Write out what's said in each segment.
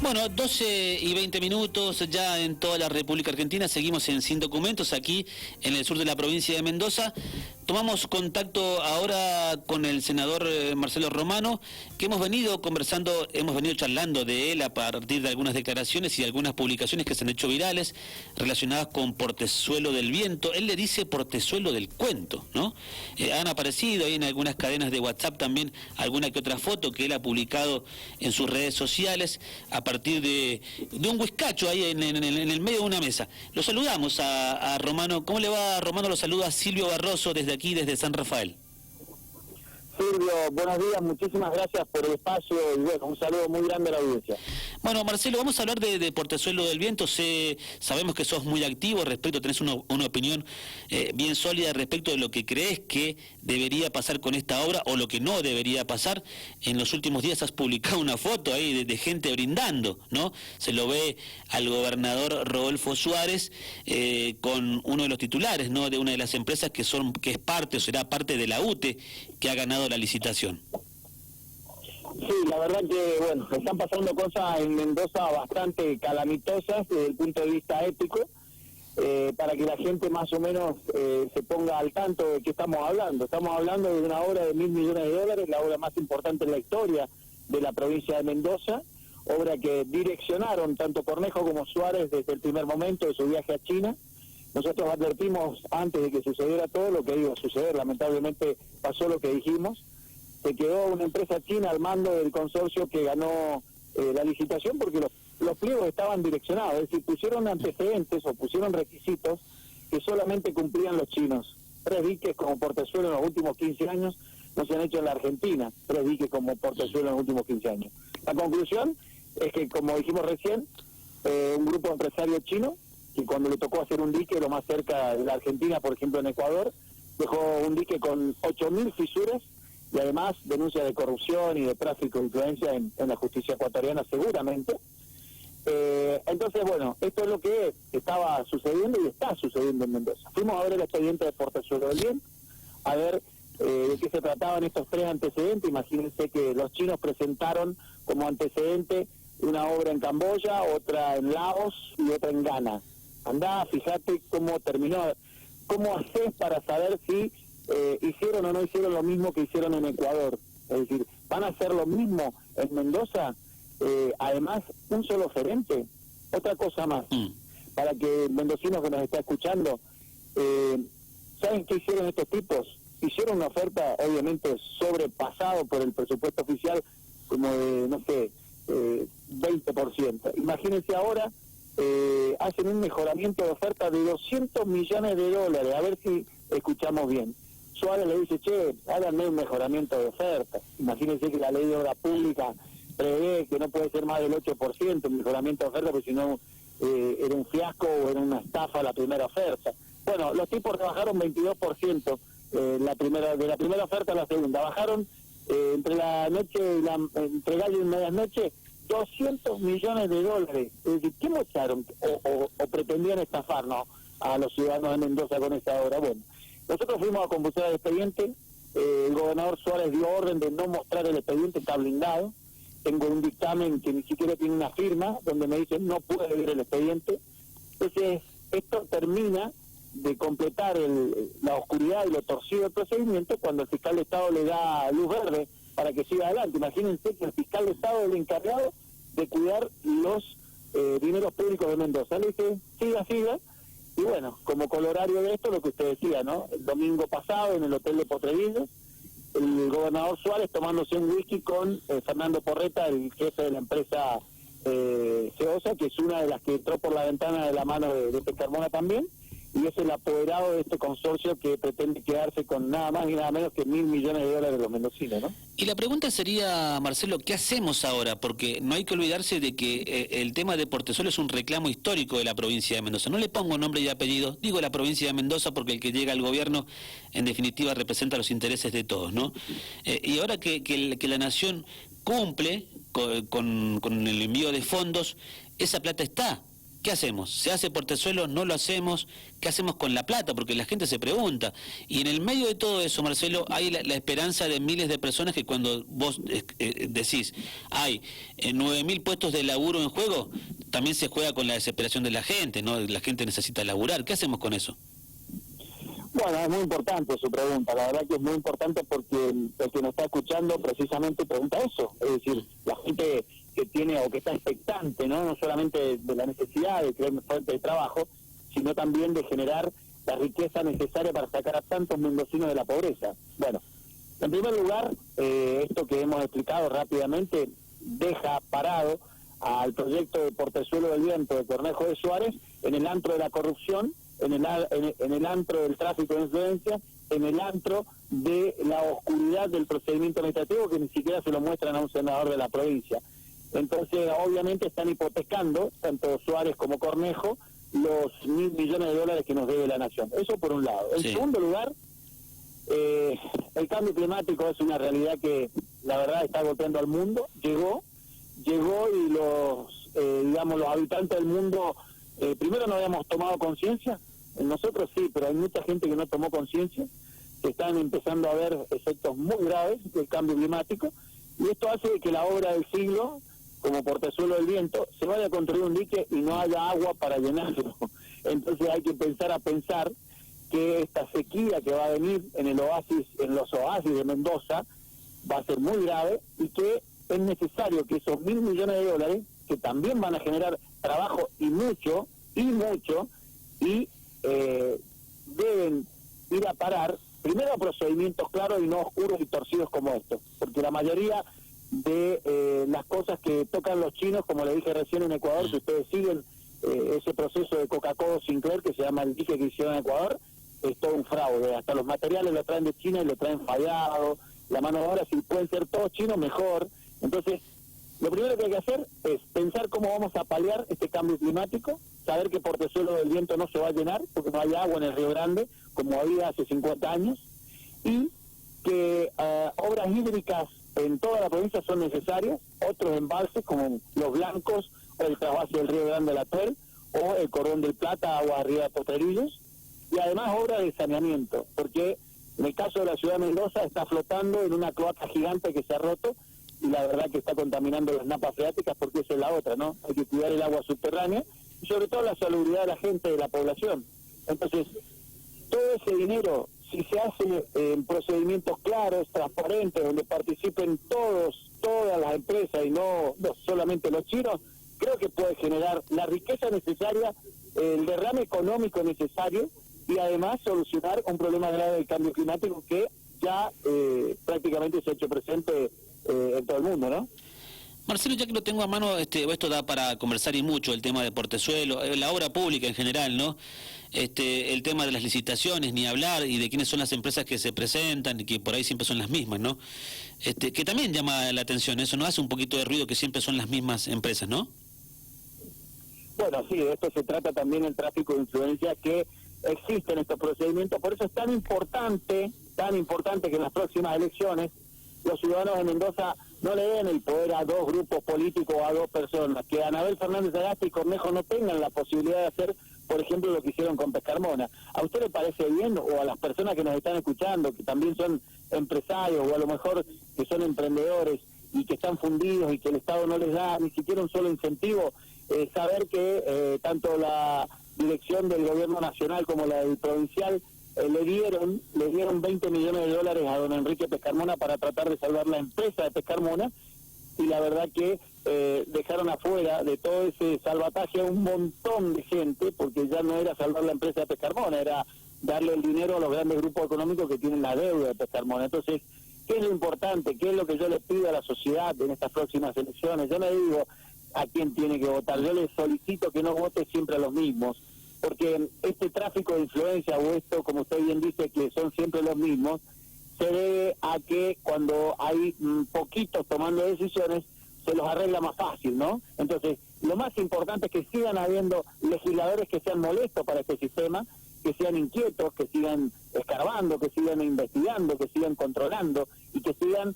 Bueno, 12:20 ya en toda la República Argentina. Seguimos en Sin Documentos aquí en el sur de la provincia de Mendoza. Tomamos contacto ahora con el senador Marcelo Romano, que hemos venido conversando, hemos venido charlando de él a partir de algunas declaraciones y algunas publicaciones que se han hecho virales relacionadas con Portezuelo del Viento. Él le dice Portezuelo del Cuento, ¿no? Han aparecido ahí en algunas cadenas de WhatsApp también alguna que otra foto que él ha publicado en sus redes sociales a partir de un whiskacho ahí en el medio de una mesa. Lo saludamos a Romano. ¿Cómo le va, Romano? Lo saluda Silvio Barroso desde aquí, desde San Rafael. Silvio, buenos días, muchísimas gracias por el espacio y bueno, un saludo muy grande a la audiencia. Bueno, Marcelo, vamos a hablar de Portezuelo del Viento. Sabemos que sos muy activo respecto, tenés una opinión bien sólida respecto de lo que crees que debería pasar con esta obra o lo que no debería pasar. En los últimos días has publicado una foto ahí de gente brindando, ¿no? Se lo ve al gobernador Rodolfo Suárez con uno de los titulares, ¿no? De una de las empresas que es parte o será parte de la UTE que ha ganado la licitación. Sí, la verdad que, bueno, están pasando cosas en Mendoza bastante calamitosas desde el punto de vista ético, para que la gente más o menos se ponga al tanto de qué estamos hablando. Estamos hablando de una obra de $1.000 millones, la obra más importante en la historia de la provincia de Mendoza, obra que direccionaron tanto Cornejo como Suárez desde el primer momento de su viaje a China. Nosotros advertimos antes de que sucediera todo lo que iba a suceder, lamentablemente pasó lo que dijimos. Se quedó una empresa china al mando del consorcio que ganó la licitación porque los pliegos estaban direccionados, es decir, pusieron antecedentes o pusieron requisitos que solamente cumplían los chinos. 3 diques como Portezuelo en los últimos 15 años no se han hecho en la Argentina, 3 diques como Portezuelo en los últimos 15 años. La conclusión es que, como dijimos recién, un grupo empresario chino, que cuando le tocó hacer un dique lo más cerca de la Argentina, por ejemplo en Ecuador, dejó un dique con 8.000 fisuras y además denuncias de corrupción y de tráfico de influencia en la justicia ecuatoriana seguramente. Entonces, bueno, esto es lo que estaba sucediendo y está sucediendo en Mendoza. Fuimos a ver el expediente de Portezuelo del Viento, a ver de qué se trataban estos 3 antecedentes. Imagínense que los chinos presentaron como antecedente una obra en Camboya, otra en Laos y otra en Ghana. Andá, fíjate cómo terminó, cómo haces para saber si hicieron o no hicieron lo mismo que hicieron en Ecuador. Es decir, ¿van a hacer lo mismo en Mendoza? Además, un solo gerente. Otra cosa más, para que mendocinos que nos está escuchando, ¿saben qué hicieron estos tipos? Hicieron una oferta, obviamente, sobrepasado por el presupuesto oficial, como de, no sé, 20%. Imagínense ahora, hacen un mejoramiento de oferta de $200 millones. A ver si escuchamos bien. Suárez le dice, che, háganme un mejoramiento de oferta. Imagínense que la ley de obra pública prevé que no puede ser más del 8% el mejoramiento de oferta, porque si no era un fiasco o era una estafa la primera oferta. Bueno, los tipos rebajaron 22% de la primera oferta a la segunda. Bajaron entre la noche y entre gallo y medianoche $200 millones. Es decir, ¿qué mostraron o pretendían estafarnos a los ciudadanos de Mendoza con esa obra? Bueno, nosotros fuimos a compulsar el expediente, el gobernador Suárez dio orden de no mostrar el expediente, está blindado. Tengo un dictamen que ni siquiera tiene una firma, donde me dicen no puede ver el expediente. Entonces, esto termina de completar la oscuridad y lo torcido del procedimiento cuando el fiscal de Estado le da luz verde para que siga adelante. Imagínense que el fiscal de Estado es el encargado de cuidar los dineros públicos de Mendoza. Le dice, siga. Y bueno, como colorario de esto, lo que usted decía, ¿no? El domingo pasado, en el hotel de Potrerillos, el gobernador Suárez tomándose un whisky con Fernando Porreta, el jefe de la empresa Ceosa, que es una de las que entró por la ventana de la mano de Pescarmona también, y es el apoderado de este consorcio que pretende quedarse con nada más y nada menos que $1.000 millones de los mendocinos, ¿no? Y la pregunta sería, Marcelo, ¿qué hacemos ahora? Porque no hay que olvidarse de que el tema de Portezuelo es un reclamo histórico de la provincia de Mendoza. No le pongo nombre y apellido, digo la provincia de Mendoza porque el que llega al gobierno, en definitiva, representa los intereses de todos, ¿no? Y ahora que la nación cumple con el envío de fondos, esa plata está. ¿qué hacemos? ¿Se hace Portezuelo? ¿No lo hacemos? ¿Qué hacemos con la plata? Porque la gente se pregunta. Y en el medio de todo eso, Marcelo, hay la esperanza de miles de personas que cuando vos decís, hay 9.000 puestos de laburo en juego, también se juega con la desesperación de la gente, ¿no? La gente necesita laburar. ¿Qué hacemos con eso? Bueno, es muy importante su pregunta, la verdad que es muy importante porque el que nos está escuchando precisamente pregunta eso, es decir, la gente que tiene o que está expectante, no solamente de la necesidad de crear fuente de trabajo, sino también de generar la riqueza necesaria para sacar a tantos mendocinos de la pobreza. Bueno, en primer lugar, esto que hemos explicado rápidamente deja parado al proyecto de Portezuelo del Viento de Cornejo de Suárez en el antro de la corrupción, en el antro del tráfico de influencia, en el antro de la oscuridad del procedimiento administrativo que ni siquiera se lo muestran a un senador de la provincia. Entonces, obviamente están hipotecando, tanto Suárez como Cornejo, los $1.000 millones que nos debe la nación. Eso por un lado. En segundo lugar, el cambio climático es una realidad que la verdad está golpeando al mundo. Llegó y los habitantes del mundo primero no habíamos tomado conciencia. Nosotros sí, pero hay mucha gente que no tomó conciencia, que están empezando a ver efectos muy graves del cambio climático, y esto hace que la obra del siglo, como Portezuelo del Viento, se vaya a construir un dique y no haya agua para llenarlo. Entonces hay que pensar que esta sequía que va a venir en los oasis de Mendoza, va a ser muy grave, y que es necesario que esos $1.000 millones, que también van a generar trabajo y mucho, deben ir a parar primero a procedimientos claros y no oscuros y torcidos como estos, porque la mayoría de las cosas que tocan los chinos, como le dije recién en Ecuador, que ustedes siguen ese proceso de Coca-Cola Sinclair que se llama el dique que hicieron en Ecuador, es todo un fraude. Hasta los materiales lo traen de China y lo traen fallado, la mano de obra, si pueden ser todos chinos, mejor. Entonces, lo primero que hay que hacer es pensar cómo vamos a paliar este cambio climático, saber que Portezuelo del Viento no se va a llenar porque no hay agua en el Río Grande, como había hace 50 años, y que obras hídricas en toda la provincia son necesarias, otros embalses como Los Blancos, o el trasvase del Río Grande de la Tuer, o el Cordón del Plata, agua arriba de Potrerillos, y además obras de saneamiento, porque en el caso de la ciudad de Mendoza está flotando en una cloaca gigante que se ha roto, y la verdad que está contaminando las napas freáticas, porque esa es la otra, ¿no? Hay que cuidar el agua subterránea, y sobre todo la salubridad de la gente, de la población. Entonces, todo ese dinero, si se hace en procedimientos claros, transparentes, donde participen todas las empresas y no solamente los chinos, creo que puede generar la riqueza necesaria, el derrame económico necesario, y además solucionar un problema grave del cambio climático que ya prácticamente se ha hecho presente en todo el mundo, ¿no? Marcelo, ya que lo tengo a mano, esto da para conversar y mucho, el tema de Portezuelo, la obra pública en general, ¿no? El tema de las licitaciones, ni hablar, y de quiénes son las empresas que se presentan, y que por ahí siempre son las mismas, ¿no? Que también llama la atención, eso no hace un poquito de ruido que siempre son las mismas empresas, ¿no? Bueno, sí, de esto se trata también el tráfico de influencia que existe en estos procedimientos, por eso es tan importante que en las próximas elecciones los ciudadanos de Mendoza no le den el poder a dos grupos políticos o a dos personas, que Anabel Fernández Agasti y Cornejo no tengan la posibilidad de hacer, por ejemplo, lo que hicieron con Pescarmona. ¿A usted le parece bien, o a las personas que nos están escuchando, que también son empresarios, o a lo mejor que son emprendedores y que están fundidos y que el Estado no les da ni siquiera un solo incentivo, saber que tanto la dirección del gobierno nacional como la del provincial le dieron $20 millones a don Enrique Pescarmona para tratar de salvar la empresa de Pescarmona, y la verdad que dejaron afuera de todo ese salvataje a un montón de gente, porque ya no era salvar la empresa de Pescarmona, era darle el dinero a los grandes grupos económicos que tienen la deuda de Pescarmona. Entonces, ¿qué es lo importante? ¿Qué es lo que yo le pido a la sociedad en estas próximas elecciones? Yo no digo a quién tiene que votar, yo les solicito que no vote siempre a los mismos, porque este tráfico de influencia, o esto, como usted bien dice, que son siempre los mismos, se debe a que cuando hay poquitos tomando decisiones, se los arregla más fácil, ¿no? Entonces, lo más importante es que sigan habiendo legisladores que sean molestos para este sistema, que sean inquietos, que sigan escarbando, que sigan investigando, que sigan controlando, y que sigan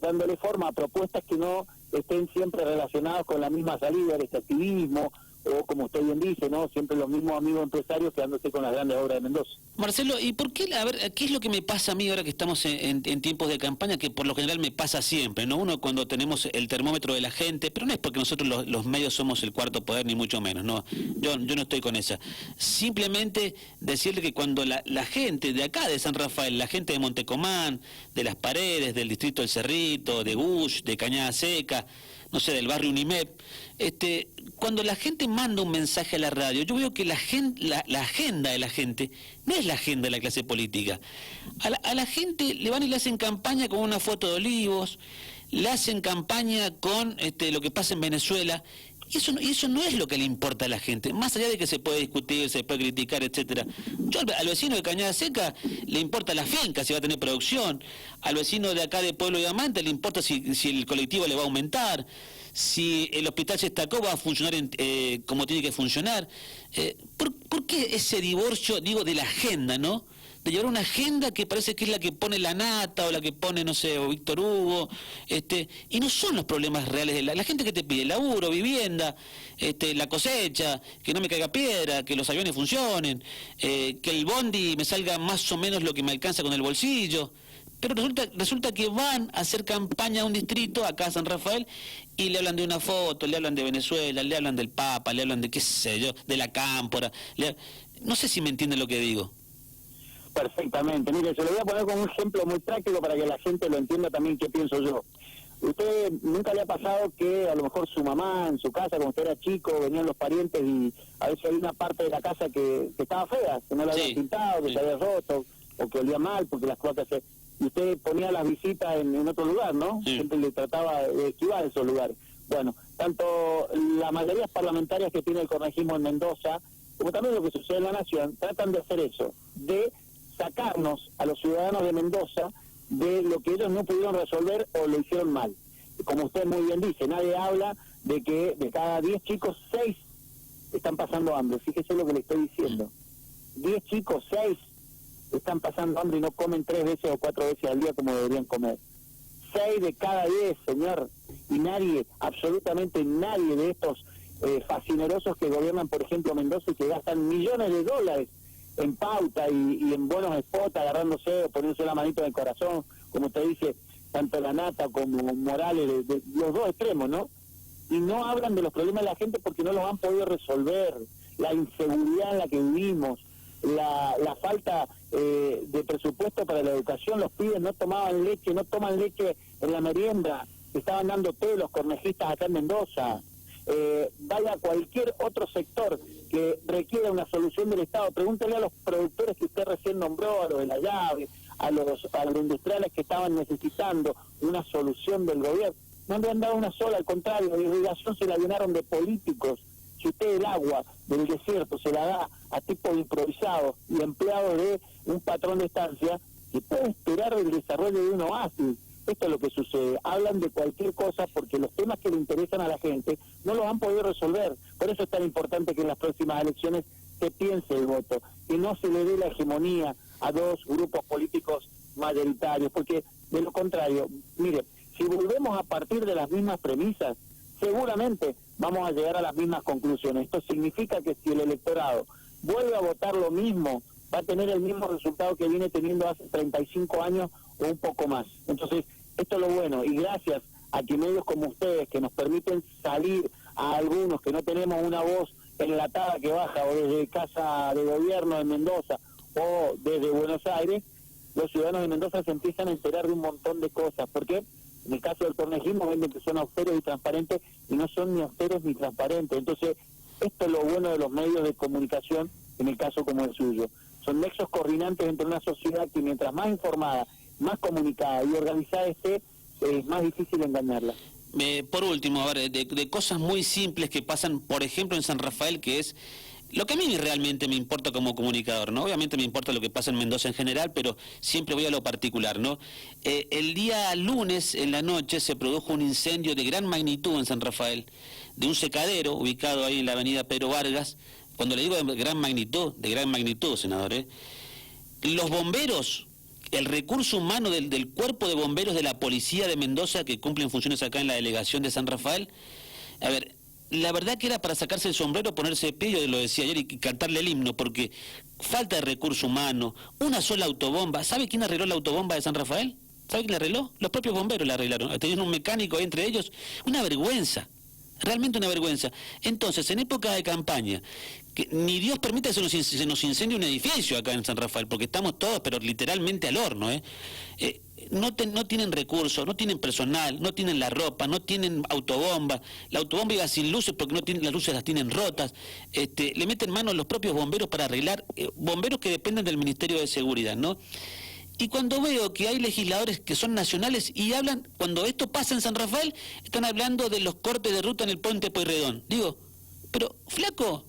dándole forma a propuestas que no estén siempre relacionadas con la misma salida, el extractivismo, o como usted bien dice, ¿no? Siempre los mismos amigos empresarios quedándose con las grandes obras de Mendoza. Marcelo, ¿y por qué, a ver, qué es lo que me pasa a mí ahora que estamos en tiempos de campaña, que por lo general me pasa siempre, ¿no? Uno cuando tenemos el termómetro de la gente, pero no es porque nosotros los medios somos el cuarto poder, ni mucho menos, ¿no? Yo no estoy con esa. Simplemente decirle que cuando la gente de acá, de San Rafael, la gente de Montecomán, de Las Paredes, del distrito del Cerrito, de Gush, de Cañada Seca, no sé, del barrio Unimep, cuando la gente manda un mensaje a la radio, yo veo que la agenda de la gente no es la agenda de la clase política. A la gente le van y le hacen campaña con una foto de Olivos, le hacen campaña con lo que pasa en Venezuela, y eso no es lo que le importa a la gente, más allá de que se puede discutir, se puede criticar, etcétera. Yo al vecino de Cañada Seca le importa la finca, si va a tener producción, al vecino de acá de Pueblo Diamante le importa si el colectivo le va a aumentar, si el hospital Sestacó va a funcionar como tiene que funcionar. ¿Por qué ese divorcio, digo, de la agenda, ¿no? De llevar una agenda que parece que es la que pone la Nata o la que pone, no sé, o Víctor Hugo, y no son los problemas reales de la gente que te pide laburo, vivienda, la cosecha, que no me caiga piedra, que los aviones funcionen, que el bondi me salga más o menos lo que me alcanza con el bolsillo. Pero resulta que van a hacer campaña a un distrito, acá a San Rafael, y le hablan de una foto, le hablan de Venezuela, le hablan del Papa, le hablan de qué sé yo, de la Cámpora. No sé si me entienden lo que digo. Perfectamente. Mire, se lo voy a poner como un ejemplo muy práctico para que la gente lo entienda también qué pienso yo. ¿Usted nunca le ha pasado que a lo mejor su mamá en su casa, cuando usted era chico, venían los parientes y a veces había una parte de la casa que estaba fea, que no la había pintado, que se había roto, o que olía mal porque las cloacas y usted ponía las visitas en otro lugar, ¿no? Sí. Siempre le trataba de esquivar esos lugares. Bueno, tanto las mayorías parlamentarias que tiene el correísmo en Mendoza, como también lo que sucede en la Nación, tratan de hacer eso, de sacarnos a los ciudadanos de Mendoza de lo que ellos no pudieron resolver o lo hicieron mal. Como usted muy bien dice, nadie habla de que de cada 10 chicos, 6 están pasando hambre. Fíjese lo que le estoy diciendo. 10 chicos, 6 están pasando hambre y no comen 3 veces o 4 veces al día como deberían comer. 6 de cada 10, señor. Y nadie, absolutamente nadie de estos fascinerosos que gobiernan, por ejemplo, Mendoza y que gastan millones de dólares en pauta y en buenos spots, agarrándose o poniéndose la manito en el corazón, como usted dice, tanto la Nata como Morales, de los dos extremos, ¿no? Y no hablan de los problemas de la gente porque no los han podido resolver, la inseguridad en la que vivimos, la falta de presupuesto para la educación. Los pibes no tomaban leche, no toman leche en la merienda, estaban dando té los cornejistas acá en Mendoza. Vaya a cualquier otro sector que requiera una solución del Estado, pregúntele a los productores que usted recién nombró, a los de la llave, a los industriales que estaban necesitando una solución del gobierno. No le han dado una sola, al contrario, la irrigación se la llenaron de políticos. Si usted el agua del desierto se la da a tipos improvisados y empleados de un patrón de estancia, ¿qué puede esperar el desarrollo de un oasis? Esto es lo que sucede. Hablan de cualquier cosa porque los temas que le interesan a la gente no los han podido resolver. Por eso es tan importante que en las próximas elecciones se piense el voto, que no se le dé la hegemonía a dos grupos políticos mayoritarios, porque de lo contrario, mire, si volvemos a partir de las mismas premisas, seguramente vamos a llegar a las mismas conclusiones. Esto significa que si el electorado vuelve a votar lo mismo, va a tener el mismo resultado que viene teniendo hace 35 años o un poco más. Entonces, esto es lo bueno, y gracias a que medios como ustedes, que nos permiten salir a algunos que no tenemos una voz enlatada que baja o desde Casa de Gobierno de Mendoza o desde Buenos Aires, los ciudadanos de Mendoza se empiezan a enterar de un montón de cosas. ¿Por qué? En el caso del cornejismo venden que son austeros y transparentes, y no son ni austeros ni transparentes. Entonces, esto es lo bueno de los medios de comunicación, en el caso como el suyo. Son nexos coordinantes entre una sociedad que mientras más informada, más comunicada y organizada esté, es más difícil engañarla. Por último, a ver, de cosas muy simples que pasan, por ejemplo, en San Rafael, que es lo que a mí realmente me importa como comunicador, ¿no? Obviamente me importa lo que pasa en Mendoza en general, pero siempre voy a lo particular, ¿no? El día lunes, en la noche, se produjo un incendio de gran magnitud en San Rafael, de un secadero ubicado ahí en la avenida Pedro Vargas. Cuando le digo de gran magnitud, senador, los bomberos, el recurso humano del cuerpo de bomberos de la policía de Mendoza, que cumplen funciones acá en la delegación de San Rafael, a ver, la verdad que era para sacarse el sombrero, ponerse de pie, yo lo decía ayer, y cantarle el himno, porque falta de recurso humano, una sola autobomba. ¿Sabe quién arregló la autobomba de San Rafael? ¿Sabe quién la arregló? Los propios bomberos la arreglaron. Tenían un mecánico ahí entre ellos. Una vergüenza. Realmente una vergüenza. Entonces, en época de campaña, que ni Dios permita que se nos incendie un edificio acá en San Rafael, porque estamos todos, pero literalmente al horno, no tienen recursos, no tienen personal, no tienen la ropa, no tienen autobomba. La autobomba iba sin luces porque las luces las tienen rotas. Le meten mano a los propios bomberos para arreglar, bomberos que dependen del Ministerio de Seguridad, ¿no? Y cuando veo que hay legisladores que son nacionales y hablan, cuando esto pasa en San Rafael, están hablando de los cortes de ruta en el puente Pueyrredón. Digo, pero flaco,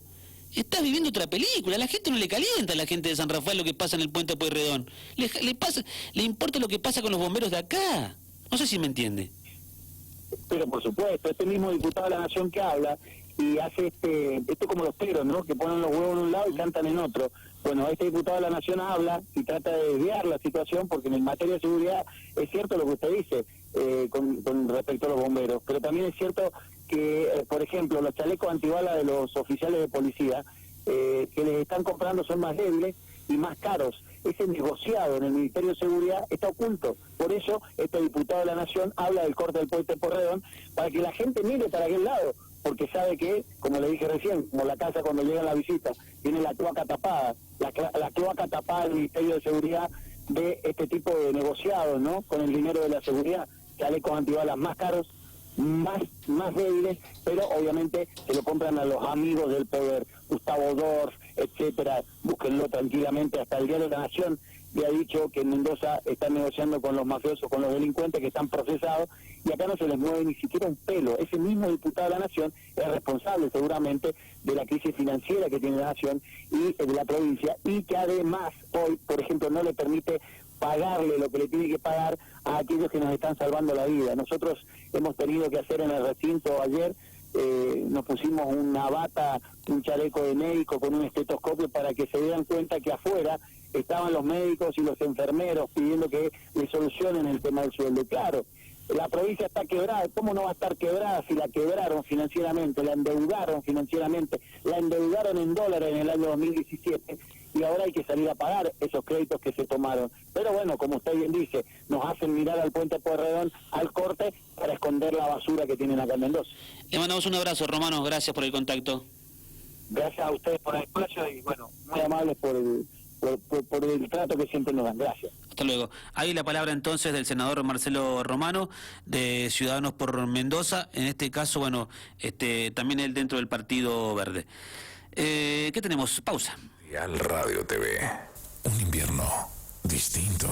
estás viviendo otra película, a la gente no le calienta a la gente de San Rafael lo que pasa en el puente Pueyrredón. Le importa lo que pasa con los bomberos de acá. No sé si me entiende. Pero por supuesto, este mismo diputado de la Nación que habla y hace esto como los peros, ¿no? Que ponen los huevos en un lado y cantan en otro. Bueno, este diputado de la Nación habla y trata de desviar la situación, porque en materia de seguridad es cierto lo que usted dice con respecto a los bomberos, pero también es cierto que, por ejemplo, los chalecos antibalas de los oficiales de policía que les están comprando son más débiles y más caros. Ese negociado en el Ministerio de Seguridad está oculto. Por eso, este diputado de la Nación habla del corte del puente Pueyrredón, para que la gente mire para aquel lado, porque sabe que, como le dije recién, como la casa cuando llega la visita, tiene la cloaca tapada, la cloaca tapada del Ministerio de Seguridad de este tipo de negociados, ¿no? Con el dinero de la seguridad, chalecos antibalas más caros, más débiles, pero obviamente se lo compran a los amigos del poder, Gustavo Dorf, etcétera. Búsquenlo tranquilamente. Hasta el Diario de la Nación le ha dicho que en Mendoza están negociando con los mafiosos, con los delincuentes que están procesados, y acá no se les mueve ni siquiera un pelo. Ese mismo diputado de la Nación es responsable seguramente de la crisis financiera que tiene la Nación y de la provincia, y que además hoy, por ejemplo, no le permite pagarle lo que le tiene que pagar a aquellos que nos están salvando la vida. Nosotros hemos tenido que hacer en el recinto ayer, nos pusimos una bata, un chaleco de médico con un estetoscopio para que se dieran cuenta que afuera estaban los médicos y los enfermeros pidiendo que le solucionen el tema del sueldo. Claro, la provincia está quebrada. ¿Cómo no va a estar quebrada si la quebraron financieramente, la endeudaron financieramente, la endeudaron en dólares en el año 2017 y ahora hay que salir a pagar esos créditos que se tomaron? Pero bueno, como usted bien dice, nos hacen mirar al puente Pueyrredón, al corte, para esconder la basura que tienen acá en Mendoza. Le mandamos un abrazo, Romano, gracias por el contacto. Gracias a ustedes por el espacio y bueno, muy amables por el trato que siempre nos dan. Gracias. Hasta luego. Ahí la palabra entonces del senador Marcelo Romano, de Ciudadanos por Mendoza, en este caso, bueno, también él dentro del Partido Verde. ¿Qué tenemos? Pausa. Al Radio TV, un invierno distinto.